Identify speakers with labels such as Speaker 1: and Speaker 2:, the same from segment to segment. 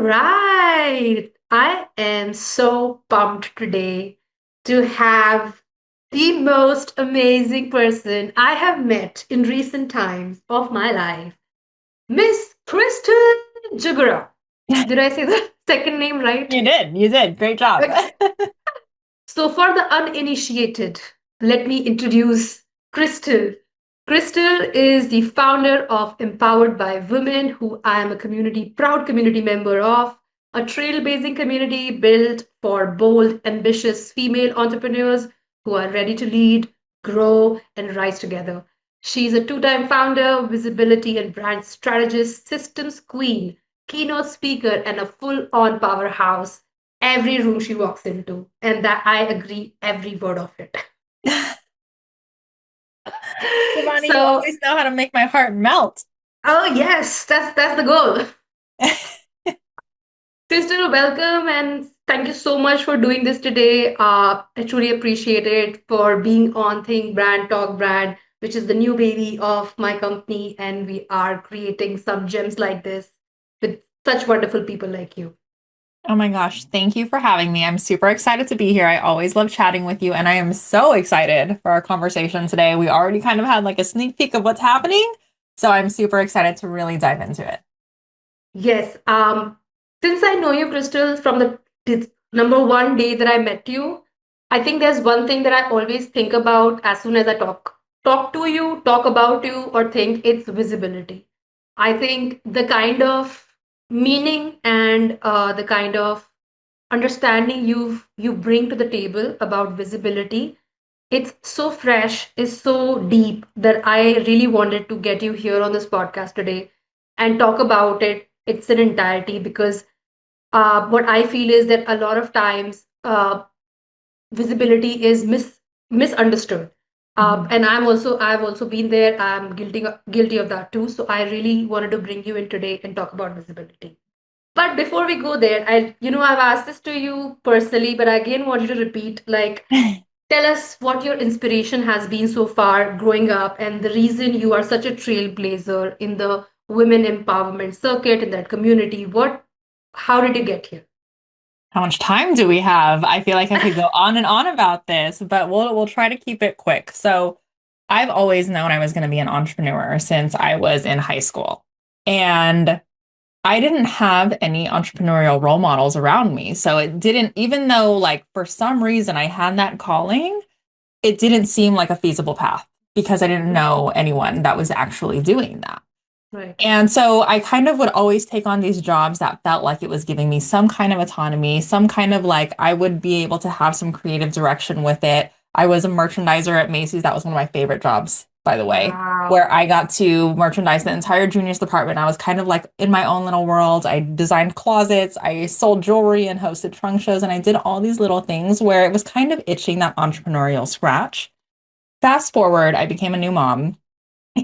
Speaker 1: right. I am so pumped today to have the most amazing person I have met in recent times of my life, Miss Krystal Jugura. Did I say the second name right?
Speaker 2: You did. You did. Great job.
Speaker 1: Okay. So, for the uninitiated, let me introduce Krystal. Krystal is the founder of Empowered by Women, who I am a proud community member of, a trailblazing community built for bold, ambitious female entrepreneurs who are ready to lead, grow, and rise together. She's a two-time founder, visibility and brand strategist, systems queen, keynote speaker, and a full-on powerhouse every room she walks into, and that I agree every word of it.
Speaker 2: Giovanni, you
Speaker 1: So,
Speaker 2: always know how to make my heart melt.
Speaker 1: oh yes, that's the goal. Crystal, welcome and thank you so much for doing this today. I truly appreciate it for being on Think Brand Talk Brand, which is the new baby of my company, and we are creating some gems like this with such wonderful people like you.
Speaker 2: Oh my gosh, thank you for having me. I'm super excited to be here. I always love chatting with you, and I am so excited for our conversation today. We already kind of had like a sneak peek of what's happening, so I'm super excited to really dive into it.
Speaker 1: Yes. Since I know you, Crystal, from the number one day that I met you, I think there's one thing that I always think about as soon as I talk to you, talk about you, or think it's visibility. I think the kind of meaning and the kind of understanding you bring to the table about visibility, it's so fresh, it's so deep that I really wanted to get you here on this podcast today and talk about it's an entirety because what I feel is that a lot of times visibility is misunderstood.
Speaker 2: Mhm.
Speaker 1: And I've also been there. I'm guilty of that too. So I really wanted to bring you in today and talk about visibility. But before we go there, I've asked this to you personally, but I again want you to repeat, like, tell us what your inspiration has been so far growing up and the reason you are such a trailblazer in the women empowerment circuit in that community. How did you get here?
Speaker 2: How much time do we have? I feel like I could go on and on about this, but we'll try to keep it quick. So, I've always known I was going to be an entrepreneur since I was in high school. And I didn't have any entrepreneurial role models around me. So it didn't, even though, like, for some reason I had that calling, it didn't seem like a feasible path because I didn't know anyone that was actually doing that.
Speaker 1: Right.
Speaker 2: And so I kind of would always take on these jobs that felt like it was giving me some kind of autonomy, some kind of like I would be able to have some creative direction with it. I was a merchandiser at Macy's. That was one of my favorite jobs, by the way,
Speaker 1: Wow.
Speaker 2: where I got to merchandise the entire juniors department. I was kind of like in my own little world. I designed closets, I sold jewelry and hosted trunk shows, and I did all these little things where it was kind of itching that entrepreneurial scratch. Fast forward, I became a new mom.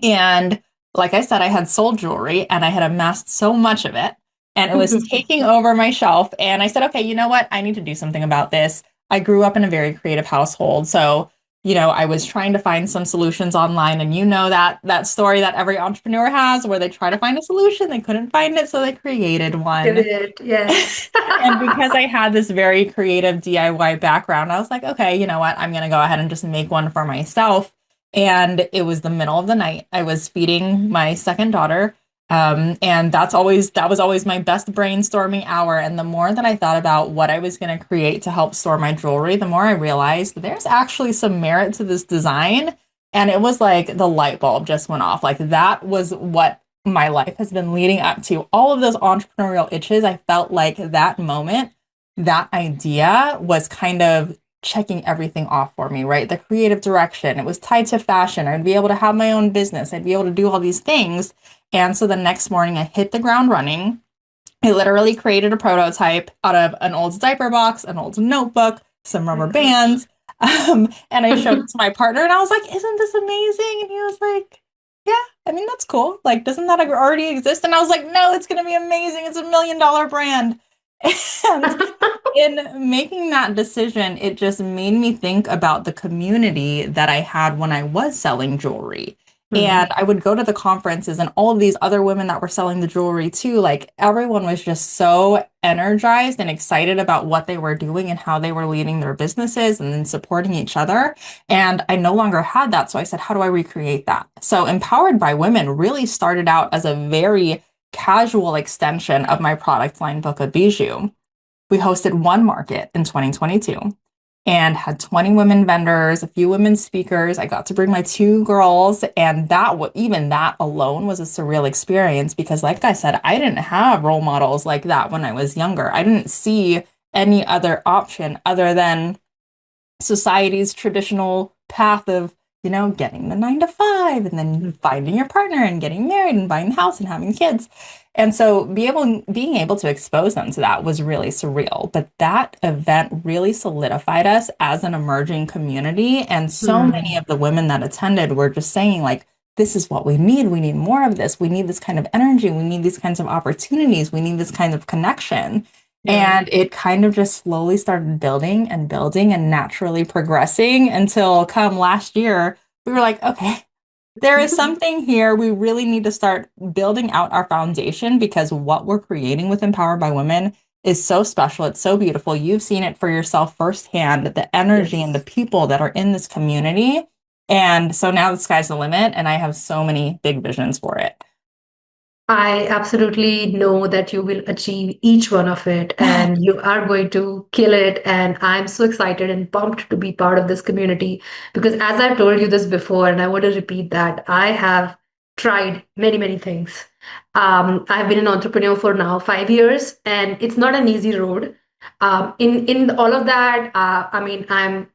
Speaker 2: And like I said, I had sold jewelry and I had amassed so much of it and it was taking over my shelf. And I said, okay, you know what? I need to do something about this. I grew up in a very creative household. So, I was trying to find some solutions online. And that story that every entrepreneur has where they try to find a solution, they couldn't find it. So they created one.
Speaker 1: Pivot, yes.
Speaker 2: And because I had this very creative DIY background, I was like, okay, you know what? I'm going to go ahead and just make one for myself. And it was the middle of the night. I was feeding my second daughter. And that was always my best brainstorming hour. And the more that I thought about what I was going to create to help store my jewelry, the more I realized there's actually some merit to this design. And it was like the light bulb just went off. Like that was what my life has been leading up to. All of those entrepreneurial itches, I felt like that moment, that idea was kind of checking everything off for me, right? The creative direction, it was tied to fashion. I'd be able to have my own business, I'd be able to do all these things. And so the next morning, I hit the ground running. I literally created a prototype out of an old diaper box, an old notebook, some
Speaker 1: My
Speaker 2: rubber
Speaker 1: gosh.
Speaker 2: bands. And I showed it to my partner and I was like, isn't this amazing? And he was like, yeah, I mean, that's cool. Like, doesn't that already exist? And I was like, no, it's going to be amazing. It's $1 million brand. And in making that decision, it just made me think about the community that I had when I was selling jewelry.
Speaker 1: Mm-hmm.
Speaker 2: And I would go to the conferences and all of these other women that were selling the jewelry too. Like everyone was just so energized and excited about what they were doing and how they were leading their businesses and then supporting each other. And I no longer had that. So I said, how do I recreate that? So Empowered by Women really started out as a very casual extension of my product line, Book of Bijou. We hosted one market in 2022 and had 20 women vendors, a few women speakers. I got to bring my two girls, and even that alone was a surreal experience because, like I said, I didn't have role models like that when I was younger. I didn't see any other option other than society's traditional path of, getting the 9 to 5 and then finding your partner and getting married and buying a house and having kids. And so being able to expose them to that was really surreal. But that event really solidified us as an emerging community. And so many
Speaker 1: Mm.
Speaker 2: of the women that attended were just saying, like, this is what we need. We need more of this. We need this kind of energy. We need these kinds of opportunities. We need this kind of connection.
Speaker 1: Yeah.
Speaker 2: And it kind of just slowly started building and naturally progressing until come last year, we were like, okay, there is something here. We really need to start building out our foundation because what we're creating with Empowered by Women is so special. It's so beautiful. You've seen it for yourself firsthand, the energy and the
Speaker 1: Yes.
Speaker 2: people that are in this community. And so now the sky's the limit, and I have so many big visions for it.
Speaker 1: I absolutely know that you will achieve each one of it and you are going to kill it. And I'm so excited and pumped to be part of this community because, as I've told you this before, and I want to repeat that, I have tried many, many things. I've been an entrepreneur for now 5 years, and it's not an easy road. In all of that, I mean, I'm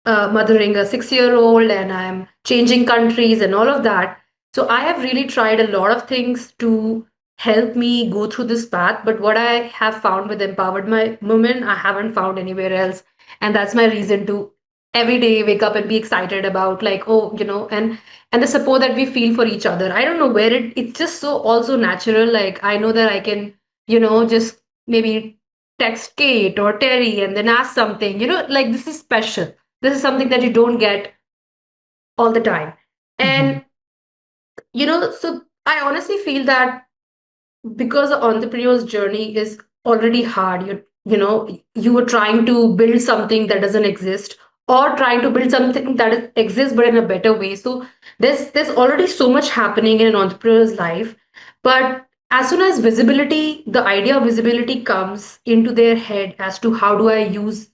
Speaker 1: mothering a 6-year-old and I'm changing countries and all of that. So I have really tried a lot of things to help me go through this path. But what I have found with Empowered My Women, I haven't found anywhere else. And that's my reason to every day wake up and be excited about like, oh, and the support that we feel for each other. I don't know where it's just so also natural. Like I know that I can, just maybe text Kate or Terry and then ask something, like this is special. This is something that you don't get all the time.
Speaker 2: Mhm.
Speaker 1: And so I honestly feel that because the entrepreneur's journey is already hard, you were trying to build something that doesn't exist or trying to build something that exists but in a better way. So there's already so much happening in an entrepreneur's life. But as soon as the idea of visibility comes into their head as to how do I use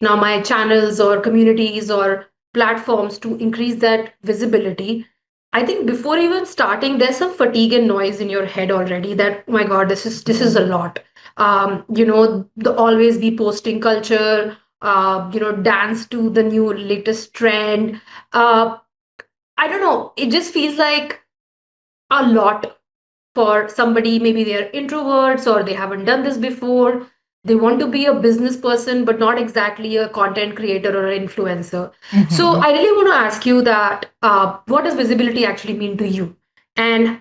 Speaker 1: now my channels or communities or platforms to increase that visibility, I think before even starting, there's some fatigue and noise in your head already that, oh my God, this is a lot. The always be posting culture, dance to the new latest trend. Uh, I don't know. It just feels like a lot for somebody. Maybe they're introverts or they haven't done this before. They want to be a business person, but not exactly a content creator or an influencer. So
Speaker 2: Mhm.
Speaker 1: I really want to ask you that what does visibility actually mean to you? And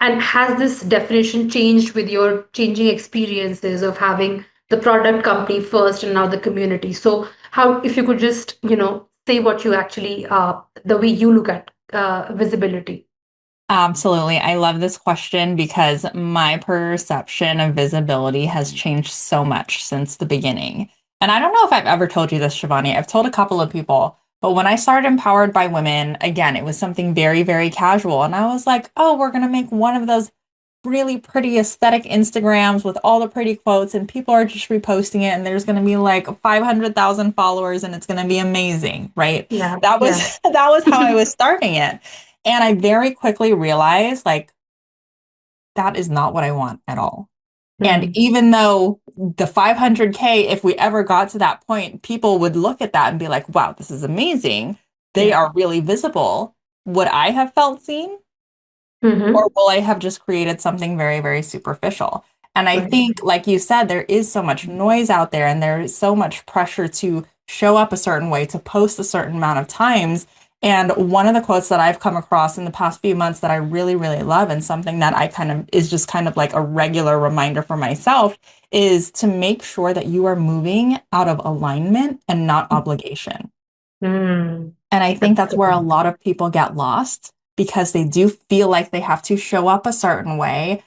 Speaker 1: and has this definition changed with your changing experiences of having the product company first and now the community? So how, if you could just, say what you actually, the way you look at visibility.
Speaker 2: Absolutely. I love this question because my perception of visibility has changed so much since the beginning. And I don't know if I've ever told you this, Shivani. I've told a couple of people, but when I started Empowered by Women, again, it was something very, very casual. And I was like, oh, we're going to make one of those really pretty aesthetic Instagrams with all the pretty quotes, and people are just reposting it, and there's going to be like 500,000 followers, and it's going to be amazing, right?
Speaker 1: Yeah,
Speaker 2: That was
Speaker 1: yeah.
Speaker 2: that was how I was starting it. And I very quickly realized like that is not what I want at all. And
Speaker 1: Hmm.
Speaker 2: even though the 500K, if we ever got to that point, people would look at that and be like, wow, this is amazing. They
Speaker 1: Yeah.
Speaker 2: are really visible. Would I have felt seen? Or
Speaker 1: Mm-hmm.
Speaker 2: will I have just created something very, very superficial? And I
Speaker 1: Right.
Speaker 2: think, like you said, there is so much noise out there and there is so much pressure to show up a certain way, to post a certain amount of times. And one of the quotes that I've come across in the past few months that I really, really love, and something that I kind of is just kind of like a regular reminder for myself, is to make sure that you are moving out of alignment and not obligation.
Speaker 1: Mm.
Speaker 2: And I think
Speaker 1: That's
Speaker 2: that's
Speaker 1: the
Speaker 2: where a
Speaker 1: point.
Speaker 2: lot of people get lost because they do feel like they have to show up a certain way,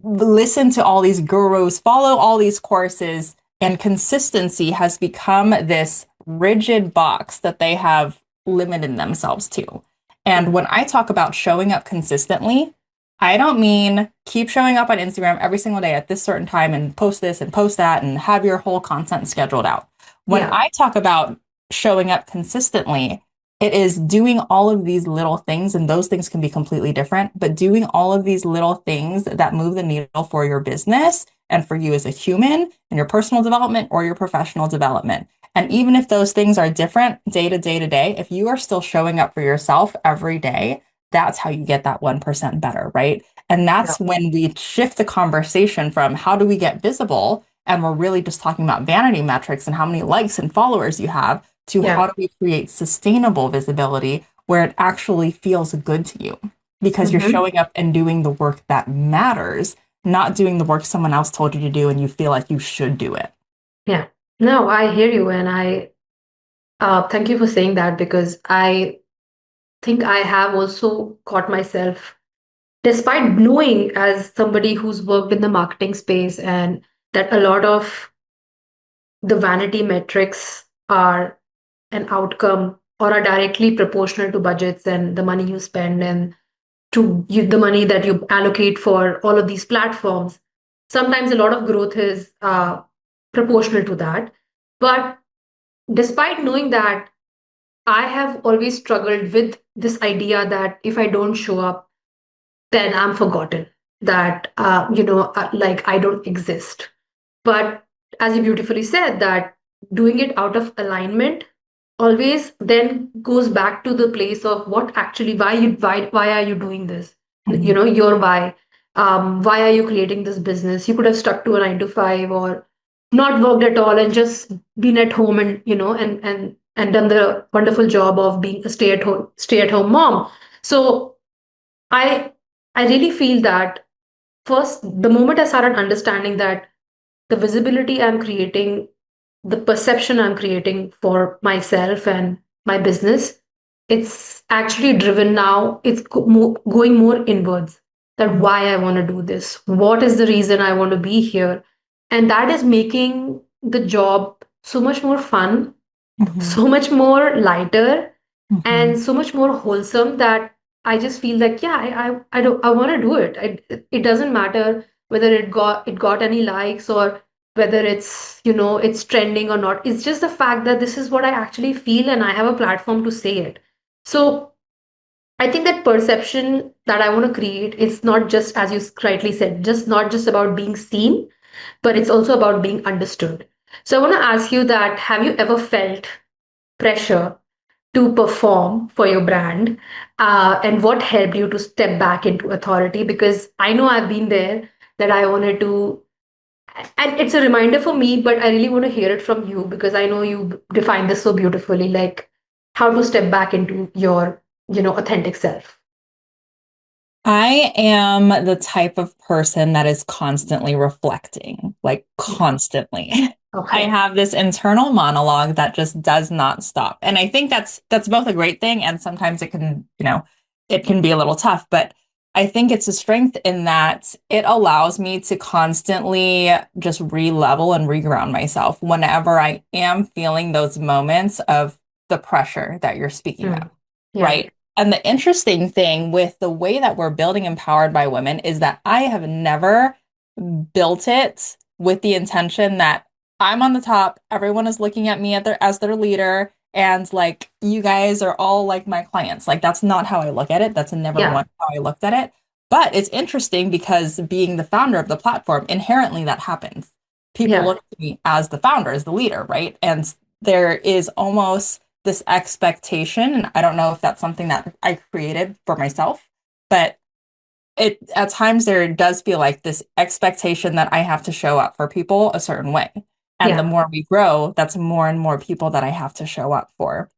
Speaker 2: listen to all these gurus, follow all these courses, and consistency has become this rigid box that they have limited themselves to. And when I talk about showing up consistently, I don't mean keep showing up on Instagram every single day at this certain time and post this and post that and have your whole content scheduled out. When
Speaker 1: Yeah.
Speaker 2: I talk about showing up consistently, it is doing all of these little things, and those things can be completely different, but doing all of these little things that move the needle for your business and for you as a human and your personal development or your professional development. And even if those things are different day to day to day, if you are still showing up for yourself every day, that's how you get that 1% better, right? And
Speaker 1: Yeah.
Speaker 2: that's when we shift the conversation from how do we get visible? And we're really just talking about vanity metrics and how many likes and followers you have to how
Speaker 1: Yeah.
Speaker 2: do we create sustainable visibility where it actually feels good to you because you're
Speaker 1: Hmm.
Speaker 2: showing up and doing the work that matters, not doing the work someone else told you to do and you feel like you should do it.
Speaker 1: Yeah. No, I hear you, and I thank you for saying that because I think I have also caught myself, despite knowing as somebody who's worked in the marketing space and that a lot of the vanity metrics are an outcome or are directly proportional to budgets and the money you spend and the money that you allocate for all of these platforms. Sometimes a lot of growth is proportional to that. But despite knowing that, I have always struggled with this idea that if I don't show up, then I'm forgotten, that, like I don't exist. But as you beautifully said, that doing it out of alignment always then goes back to the place of what actually why are you doing this?
Speaker 2: Mhm.
Speaker 1: Your why. Why are you creating this business? You could have stuck to a 9 to 5 or not worked at all and just been at home and and done the wonderful job of being a stay at home mom. So I I really feel that first the moment I started understanding that the visibility I'm creating, the perception I'm creating for myself and my business, it's actually driven now. It's going more inwards. That
Speaker 2: Mhm.
Speaker 1: why I want to do this. What is the reason I want to be here? And that is making the job so much more fun,
Speaker 2: Mhm.
Speaker 1: so much more lighter,
Speaker 2: Mhm.
Speaker 1: and so much more wholesome that I just feel like, yeah, I want to do it. It doesn't matter whether it got any likes or whether it's trending or not. It's just the fact that this is what I actually feel and I have a platform to say it. So I think that perception that I want to create is not just, as you rightly said, just not just about being seen, but it's also about being understood. So I want to ask you that, have you ever felt pressure to perform for your brand, and what helped you to step back into authority? Because I know I've been there, that I wanted to, and it's a reminder for me, but I really want to hear it from you because I know you define this so beautifully, like how to step back into your authentic self.
Speaker 2: I am the type of person that is constantly reflecting, like constantly. I
Speaker 1: Okay.
Speaker 2: have this internal monologue that just does not stop. And I think that's both a great thing and sometimes it can, it can be a little tough, but I think it's a strength in that it allows me to constantly just re-level and reground myself whenever I am feeling those moments of the pressure that you're speaking of,
Speaker 1: Mm. Yeah.
Speaker 2: right? And the interesting thing with the way that we're building Empowered by Women is that I have never built it with the intention that I'm on the top, everyone is looking at me as their leader, and like you guys are all like my clients. Like that's not how I look at it. That's never
Speaker 1: Yeah.
Speaker 2: once how I looked at it. But it's interesting because being the founder of the platform, inherently that happens. People
Speaker 1: Yeah.
Speaker 2: look at me as the founder, as the leader, right? And there is almost this expectation, and I don't know if that's something that I created for myself, but it at times there does feel like this expectation that I have to show up for people a certain way. And the
Speaker 1: Yeah.
Speaker 2: more we grow, that's more and more people that I have to show up for.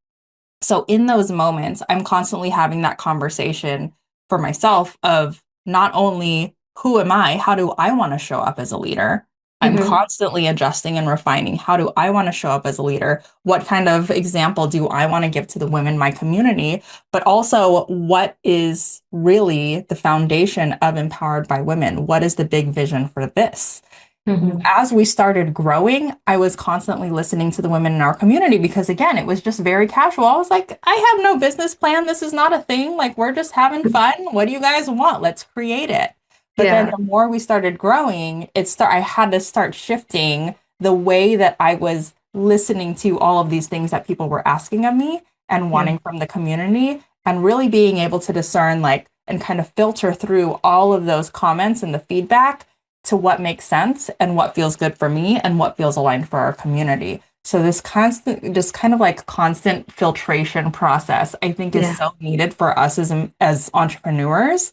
Speaker 2: So in those moments, I'm constantly having that conversation for myself of not only who am I, how do I want to show up as a leader, I'm
Speaker 1: Mm-hmm.
Speaker 2: constantly adjusting and refining. How do I want to show up as a leader? What kind of example do I want to give to the women in my community? But also, what is really the foundation of Empowered by Women? What is the big vision for this?
Speaker 1: Mm-hmm.
Speaker 2: As we started growing, I was constantly listening to the women in our community because, again, it was just very casual. I was like, I have no business plan. This is not a thing. Like, we're just having fun. What do you guys want? Let's create it. But then
Speaker 1: Yeah.
Speaker 2: the more we started growing, I had to start shifting the way that I was listening to all of these things that people were asking of me and
Speaker 1: Yeah.
Speaker 2: wanting from the community, and really being able to discern, like, and kind of filter through all of those comments and the feedback to what makes sense and what feels good for me and what feels aligned for our community. So this constant, just kind of like constant filtration process, I think is
Speaker 1: Yeah.
Speaker 2: so needed for us as entrepreneurs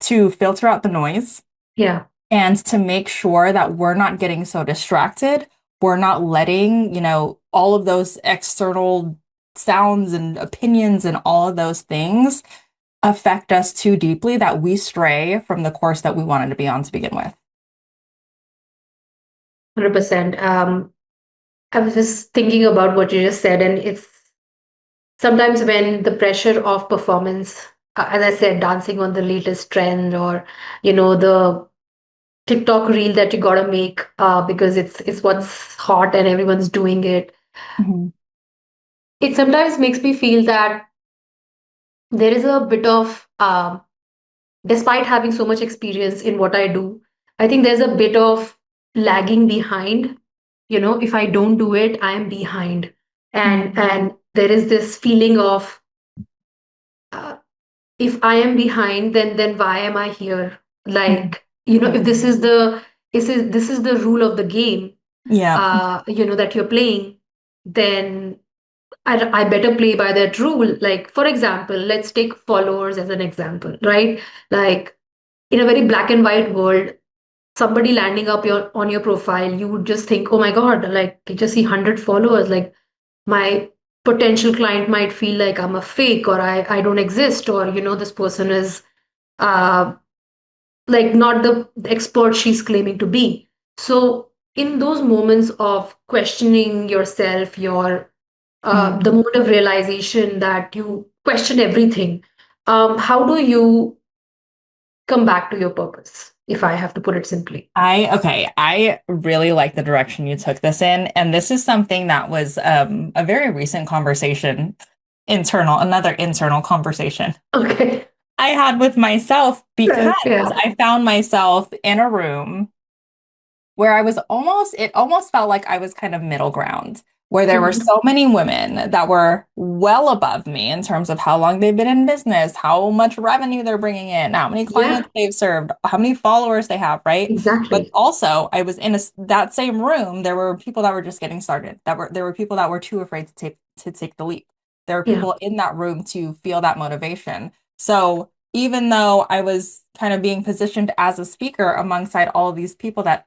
Speaker 2: to filter out the noise
Speaker 1: Yeah.
Speaker 2: and to make sure that we're not getting so distracted. We're not letting, all of those external sounds and opinions and all of those things affect us too deeply that we stray from the course that we wanted to be on to begin with.
Speaker 1: 100%. I was just thinking about what you just said, and it's sometimes when the pressure of performance, as I said, dancing on the latest trend, or the TikTok reel that you gotta make because it's what's hot and everyone's doing it.
Speaker 2: Mhm.
Speaker 1: It sometimes makes me feel that there is a bit of, despite having so much experience in what I do, I think there's a bit of lagging behind. If I don't do it, I am behind, and there is this feeling of, uh, if I am behind, then why am I here?
Speaker 2: Mhm.
Speaker 1: Like, if this is the rule of the game,
Speaker 2: Yeah.
Speaker 1: that you're playing, then I better play by that rule. Like, for example, let's take followers as an example, right? Like, in a very black and white world, somebody landing up on your profile, you would just think, oh my God, like, you just see 100 followers. Like, my potential client might feel like I'm a fake, or I don't exist, or, this person is uh, like not the expert she's claiming to be. So, in those moments of questioning yourself, the
Speaker 2: Mhm.
Speaker 1: moment of realization that you question everything, how do you come back to your purpose, if I have to put it simply?
Speaker 2: I really like the direction you took this in. And this is something that was a very recent conversation, another internal conversation
Speaker 1: Okay.
Speaker 2: I had with myself because
Speaker 1: Right. Yeah.
Speaker 2: I found myself in a room where it almost felt like I was kind of middle ground, where there were
Speaker 1: Mhm.
Speaker 2: so many women that were well above me in terms of how long they've been in business, how much revenue they're bringing in, how many
Speaker 1: Yeah,
Speaker 2: clients they've served, how many followers they have, right? But
Speaker 1: exactly.
Speaker 2: also, I was in that same room. There were people that were just getting started. There were people that were too afraid to take the leap. There were
Speaker 1: Yeah.
Speaker 2: people in that room to feel that motivation. So even though I was kind of being positioned as a speaker alongside all of these people that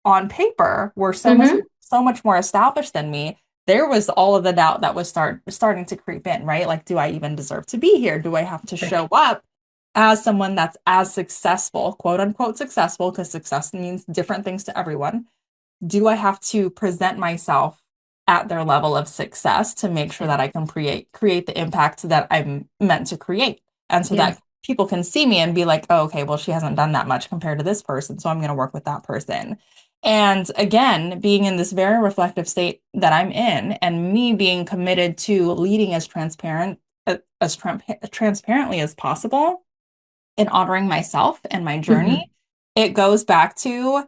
Speaker 2: on paper were
Speaker 1: Mm-hmm.
Speaker 2: so much more established than me, there was all of the doubt that was starting to creep in, right? Like, do I even deserve to be here? Do I have to show up as someone that's as successful, quote unquote successful, because success means different things to everyone? Do I have to present myself at their level of success to make sure that I can create the impact that I'm meant to create? And so
Speaker 1: Yeah.
Speaker 2: that people can see me and be like, oh, okay, well, she hasn't done that much compared to this person, so I'm going to work with that person. And again, being in this very reflective state that I'm in, and me being committed to leading transparently as possible, in honoring myself and my
Speaker 1: Mm-hmm.
Speaker 2: journey, it goes back to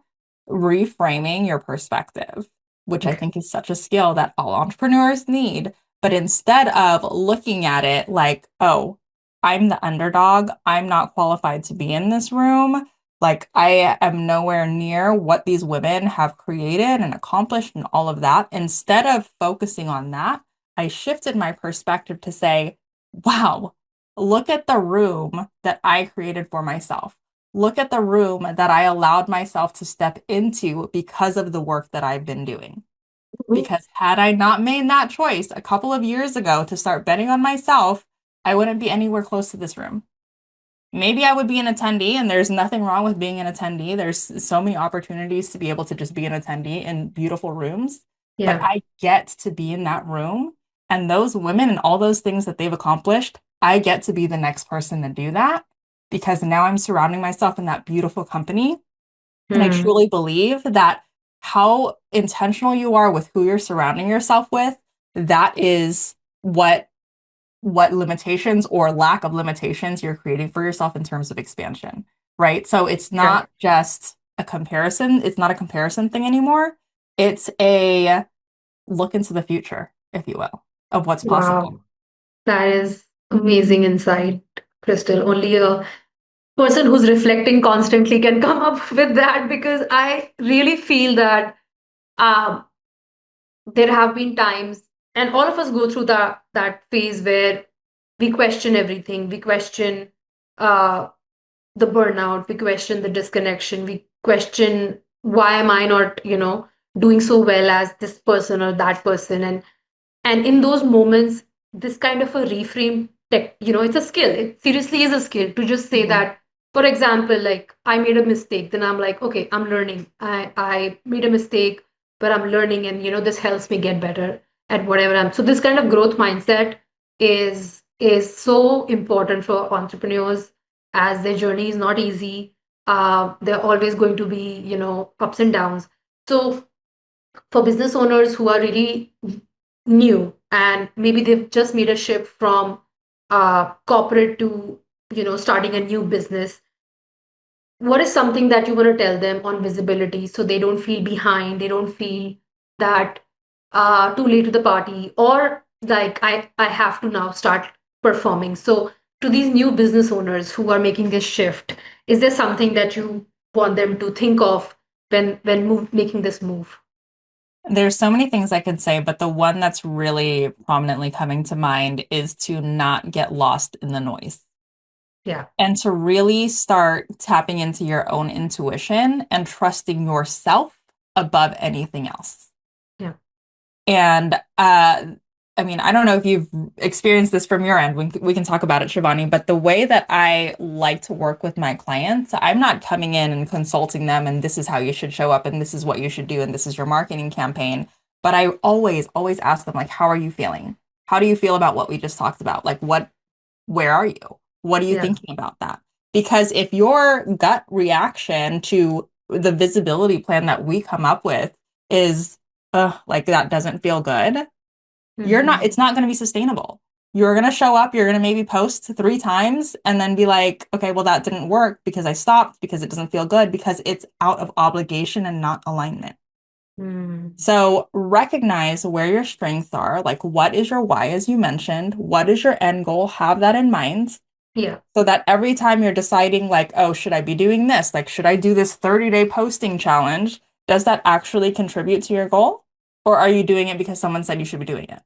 Speaker 2: reframing your perspective, which I
Speaker 1: Okay.
Speaker 2: think is such a skill that all entrepreneurs need. But instead of looking at it like, oh, I'm the underdog, I'm not qualified to be in this room. Like, I am nowhere near what these women have created and accomplished and all of that. Instead of focusing on that, I shifted my perspective to say, wow, look at the room that I created for myself. Look at the room that I allowed myself to step into because of the work that I've been doing.
Speaker 1: Mhm.
Speaker 2: Because had I not made that choice a couple of years ago to start betting on myself, I wouldn't be anywhere close to this room. maybe I would be an attendee, and there's nothing wrong with being an attendee. There's so many opportunities to be able to just be an attendee in beautiful rooms. But
Speaker 1: Yeah.
Speaker 2: I get to be in that room, and those women and all those things that they've accomplished, I get to be the next person to do that because now I'm surrounding myself in that beautiful company. And I
Speaker 1: Hmm.
Speaker 2: truly believe that how intentional you are with who you're surrounding yourself with, that is what limitations or lack of limitations you're creating for yourself in terms of expansion, right? So it's
Speaker 1: Yeah.
Speaker 2: not just a comparison, it's not a comparison thing anymore. It's a look into the future, if you will, of what's possible.
Speaker 1: Wow. That is amazing insight, Crystal. Only a person who's reflecting constantly can come up with that because I really feel that um, there have been times, and all of us go through that phase where we question everything. We question uh, the burnout. We question the disconnection. We question why am I not, doing so well as this person or that person, and in those moments, this kind of a reframe tech, it's a skill. It seriously is a skill to just say
Speaker 2: Mhm.
Speaker 1: that, for example, like I made a mistake, then I'm like, okay, I'm learning. I made a mistake, but I'm learning, and this helps me get better at whatever I'm. So this kind of growth mindset is so important for entrepreneurs as their journey is not easy. They're always going to be, ups and downs. So for business owners who are really new and maybe they've just made a shift from corporate to starting a new business, what is something that you want to tell them on visibility so they don't feel behind, they don't feel that too late to the party, or like I have to now start performing? So to these new business owners who are making this shift, is there something that you want them to think of when making this move?
Speaker 2: There's so many things I could say, but the one that's really prominently coming to mind is to not get lost in the noise
Speaker 1: Yeah.
Speaker 2: and to really start tapping into your own intuition and trusting yourself above anything else.
Speaker 1: Yeah.
Speaker 2: And I mean, I don't know if you've experienced this from your end. We can talk about it, Shivani, but the way that I like to work with my clients, I'm not coming in and consulting them and this is how you should show up and this is what you should do and this is your marketing campaign. But I always ask them, like, how are you feeling? How do you feel about what we just talked about? Like, where are you? What are you
Speaker 1: Yeah.
Speaker 2: thinking about that? Because if your gut reaction to the visibility plan that we come up with is, like that doesn't feel good,
Speaker 1: Hmm.
Speaker 2: it's not going to be sustainable. You're going to show up, you're going to maybe post 3 times and then be like, okay, well, that didn't work because I stopped because it doesn't feel good because it's out of obligation and not alignment.
Speaker 1: Mm.
Speaker 2: So recognize where your strengths are, like what is your why, as you mentioned, what is your end goal, have that in mind
Speaker 1: Yeah.
Speaker 2: so that every time you're deciding, like, oh, should I be doing this? Like, should I do this 30-day posting challenge? Does that actually contribute to your goal? Or are you doing it because someone said you should be doing it?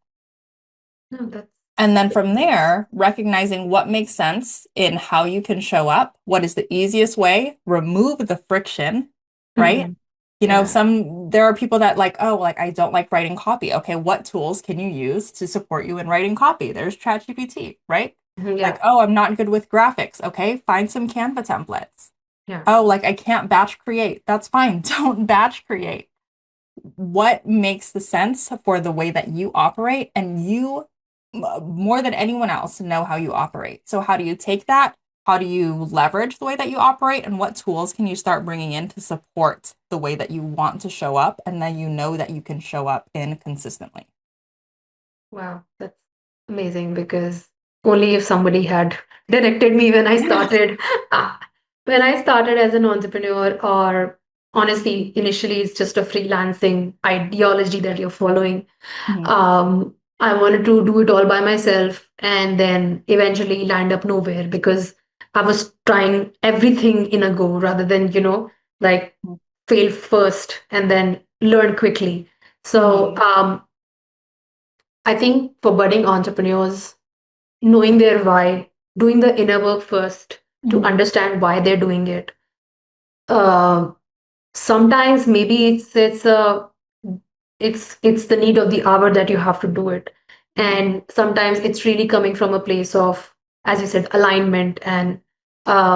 Speaker 1: No, that's
Speaker 2: And then from there, recognizing what makes sense in how you can show up, what is the easiest way, remove the friction, right?
Speaker 1: hmm. Yeah.
Speaker 2: There are people that like, oh, like I don't like writing copy. Okay, what tools can you use to support you in writing copy? There's ChatGPT, right?
Speaker 1: Mhm.
Speaker 2: Like,
Speaker 1: Yeah.
Speaker 2: oh, I'm not good with graphics. Okay, find some Canva templates.
Speaker 1: Yeah.
Speaker 2: Oh, like I can't batch create. That's fine. Don't batch create. What makes the sense for the way that you operate, and you more than anyone else know how you operate. So how do you take that? How do you leverage the way that you operate, and what tools can you start bringing in to support the way that you want to show up and then you know that you can show up in consistently?
Speaker 1: Wow. That's amazing because only if somebody had directed me when I started. Ah, when I started as an entrepreneur, or honestly, initially it's just a freelancing ideology that you're following.
Speaker 2: Mhm,
Speaker 1: I wanted to do it all by myself and then eventually land up nowhere because I was trying everything in a go rather than, like fail first and then learn quickly. So
Speaker 2: mhm,
Speaker 1: I think for budding entrepreneurs, knowing their why, doing the inner work first to
Speaker 2: mhm,
Speaker 1: understand why they're doing it. Uh, Sometimes maybe it's the need of the hour that you have to do it,
Speaker 2: mhm,
Speaker 1: and sometimes it's really coming from a place of, as you said, alignment and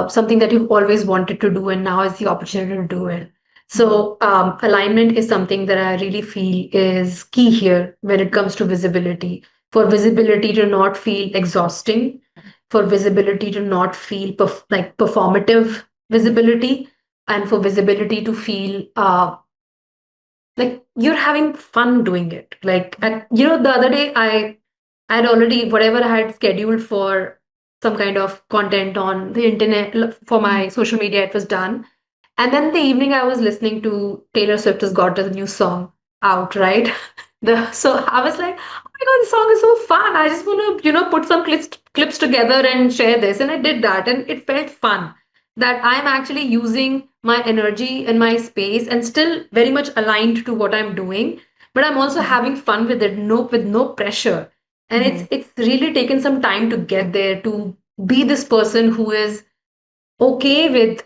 Speaker 1: something that you've always wanted to do, and now is the opportunity to do it.
Speaker 2: Mhm.
Speaker 1: So, alignment is something that I really feel is key here when it comes to visibility. For visibility to not feel exhausting, for visibility to not feel like performative visibility, and for visibility to feel like you're having fun doing it. Like, the other day I had already, whatever I had scheduled for some kind of content on the internet for my social media, it was done. And then in the evening, I was listening to Taylor Swift has got a new song out, right? So I was like, oh my God, this song is so fun. I just want to, put some clips together and share this. And I did that, and it felt fun that I'm actually using my energy and my space and still very much aligned to what I'm doing. But I'm also
Speaker 2: Mhm.
Speaker 1: having fun with it, no, with no pressure. And it's
Speaker 2: Mhm.
Speaker 1: it's really taken some time to get there, to be this person who is okay with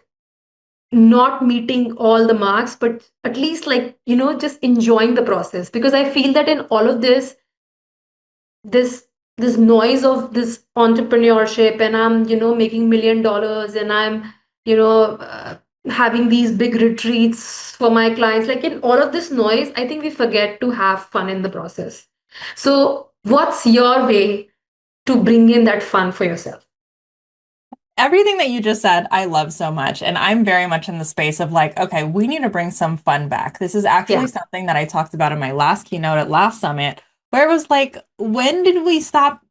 Speaker 1: not meeting all the marks, but at least, like, just enjoying the process. Because I feel that in all of this this noise of this entrepreneurship, and I'm, making $1 million, and I'm, having these big retreats for my clients, like in all of this noise, I think we forget to have fun in the process. So what's your way to bring in that fun for yourself?
Speaker 2: Everything that you just said, I love so much. And I'm very much in the space of like, okay, we need to bring some fun back. This is actually
Speaker 1: Yeah.
Speaker 2: something that I talked about in my last keynote at last summit, where it was like, when did we stop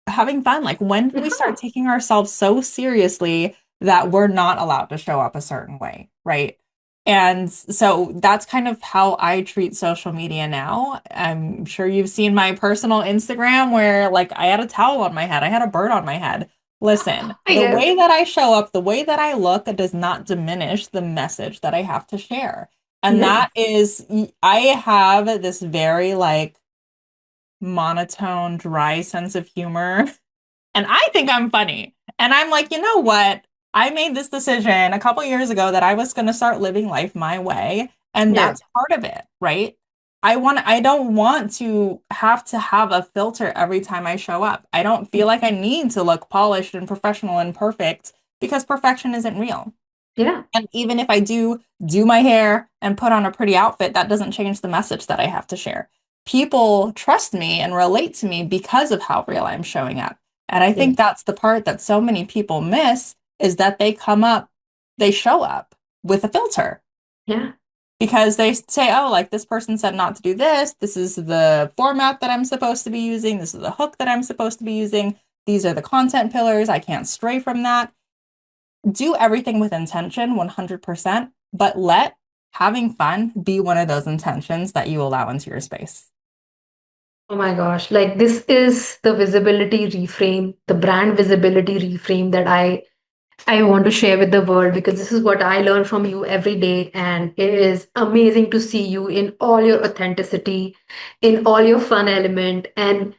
Speaker 2: having fun? Like, when did we start
Speaker 1: Yeah.
Speaker 2: taking ourselves so seriously that we're not allowed to show up a certain way, right? And so that's kind of how I treat social media now. I'm sure you've seen my personal Instagram where like I had a towel on my head, I had a bird on my head. Listen, the
Speaker 1: Yes.
Speaker 2: way that I show up, the way that I look does not diminish the message that I have to share. And
Speaker 1: Yeah.
Speaker 2: that is, I have this very like monotone, dry sense of humor. And I think I'm funny. And I'm like, you know what? I made this decision a couple years ago that I was going to start living life my way. And
Speaker 1: Yeah.
Speaker 2: that's part of it, right? I don't want to have a filter every time I show up. I don't feel like I need to look polished and professional and perfect because perfection isn't real.
Speaker 1: Yeah.
Speaker 2: And even if I do my hair and put on a pretty outfit, that doesn't change the message that I have to share. People trust me and relate to me because of how real I'm showing up. And I
Speaker 1: Yeah.
Speaker 2: think that's the part that so many people miss is that they show up with a filter
Speaker 1: Yeah.
Speaker 2: because they say, oh, like this person said not to do this. This is the format that I'm supposed to be using. This is the hook that I'm supposed to be using. These are the content pillars. I can't stray from that. Do everything with intention 100%, but let having fun be one of those intentions that you allow into your space.
Speaker 1: Oh my gosh. Like, this is the visibility reframe, the brand visibility reframe that I want to share with the world, because this is what I learn from you every day. And it is amazing to see you in all your authenticity, in all your fun element. And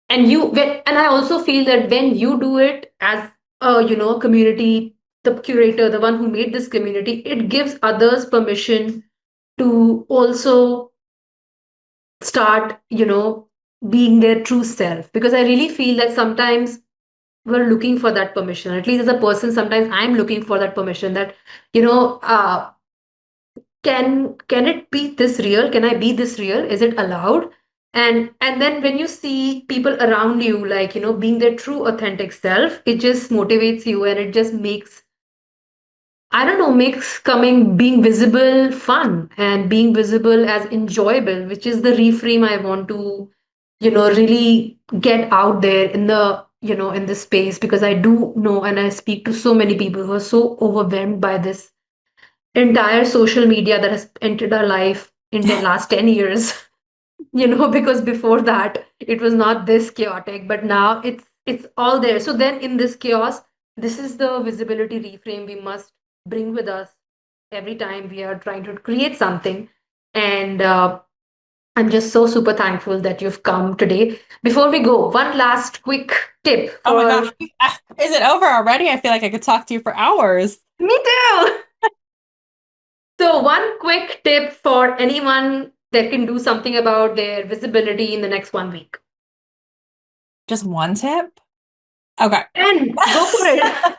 Speaker 1: I also feel that when you do it as a, community, the curator, the one who made this community, it gives others permission to also start, being their true self. Because I really feel that sometimes we're looking for that permission. At least as a person, sometimes I'm looking for that permission that, you know, uh, can it be this real? Can I be this real? Is it allowed? And then when you see people around you, like, being their true authentic self, it just motivates you, and it just makes, I don't know, makes being visible fun, and being visible as enjoyable, which is the reframe I want to, really get out there in in this space. Because I do know, and I speak to so many people who are so overwhelmed by this entire social media that has entered our life in the last 10 years. Because before that it was not this chaotic, but now it's all there. So then in this chaos, this is the visibility reframe we must bring with us every time we are trying to create something. And I'm just so super thankful that you've come today. Before we go, one last quick tip
Speaker 2: Oh my gosh.
Speaker 1: for
Speaker 2: Is it over already? I feel like I could talk to you for hours.
Speaker 1: me too. So one quick tip for anyone that can do something about their visibility in the next 1 week.
Speaker 2: Just one tip? Okay.
Speaker 1: And go for it.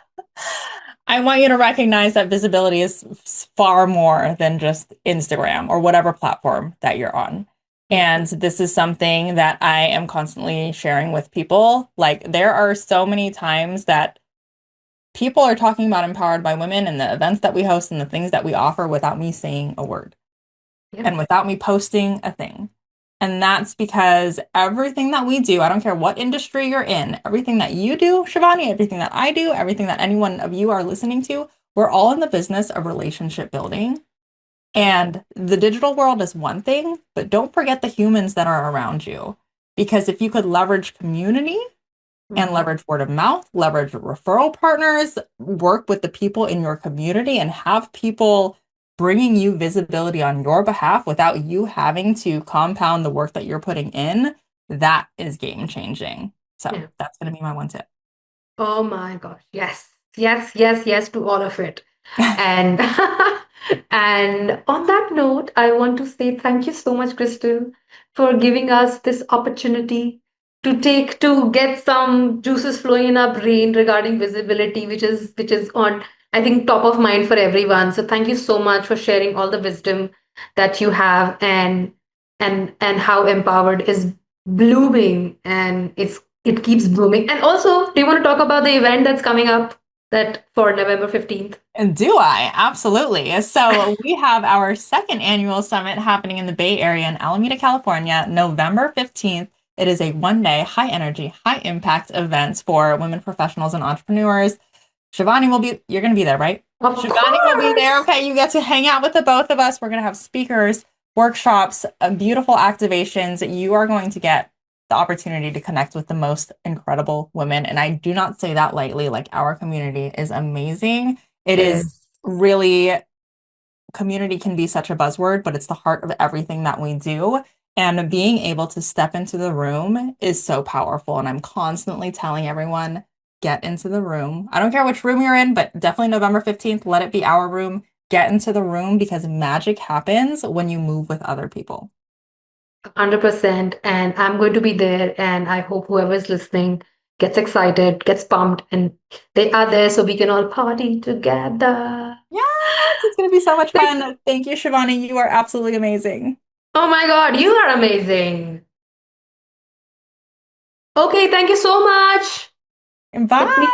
Speaker 2: I want you to recognize that visibility is far more than just Instagram or whatever platform that you're on.
Speaker 1: Yeah.
Speaker 2: And this is something that I am constantly sharing with people. Like, there are so many times that people are talking about Empowered by Women and the events that we host and the things that we offer without me saying a word
Speaker 1: Yeah.
Speaker 2: and without me posting a thing. And that's because everything that we do, I don't care what industry you're in, everything that you do, Shivani, everything that I do, everything that any one of you are listening to, we're all in the business of relationship building. And the digital world is one thing, but don't forget the humans that are around you. Because if you could leverage community and
Speaker 1: Mhm.
Speaker 2: leverage word of mouth, leverage referral partners, work with the people in your community, and have people bringing you visibility on your behalf without you having to compound the work that you're putting in. That is game changing. So
Speaker 1: Yeah.
Speaker 2: that's going to be my one tip.
Speaker 1: Oh my gosh. Yes. Yes, yes, yes to all of it. And and on that note, I want to say thank you so much, Crystal, for giving us this opportunity to get some juices flowing in our brain regarding visibility, which is on, I think, top of mind for everyone. So thank you so much for sharing all the wisdom that you have, and how empowered is blooming, and it keeps blooming. And also, do you want to talk about the event that's coming up, that for November 15th?
Speaker 2: And do I? Absolutely. So we have our second annual summit happening in the Bay Area in Alameda, California, November 15th. It is a one-day high energy, high impact event for women professionals and entrepreneurs. Shivani will be, you're going to be there, right?
Speaker 1: Of
Speaker 2: Shivani will be there.
Speaker 1: course.
Speaker 2: Okay, you get to hang out with the both of us. We're going to have speakers, workshops, beautiful activations. You are going to get the opportunity to connect with the most incredible women. And I do not say that lightly. Like, our community is amazing. It
Speaker 1: It
Speaker 2: is
Speaker 1: is.
Speaker 2: really, community can be such a buzzword, but it's the heart of everything that we do. And being able to step into the room is so powerful. And I'm constantly telling everyone, get into the room. I don't care which room you're in, but definitely November 15th, let it be our room. Get into the room because magic happens when you move with other people.
Speaker 1: 100%. And I'm going to be there. And I hope whoever is listening gets excited, gets pumped, and they are there so we can all party together.
Speaker 2: Yes, it's going to be so much
Speaker 1: Thank-
Speaker 2: fun. Thank you, Shivani. You are absolutely amazing.
Speaker 1: Oh my God, you are amazing. Okay, thank you so much. It means
Speaker 2: Bye.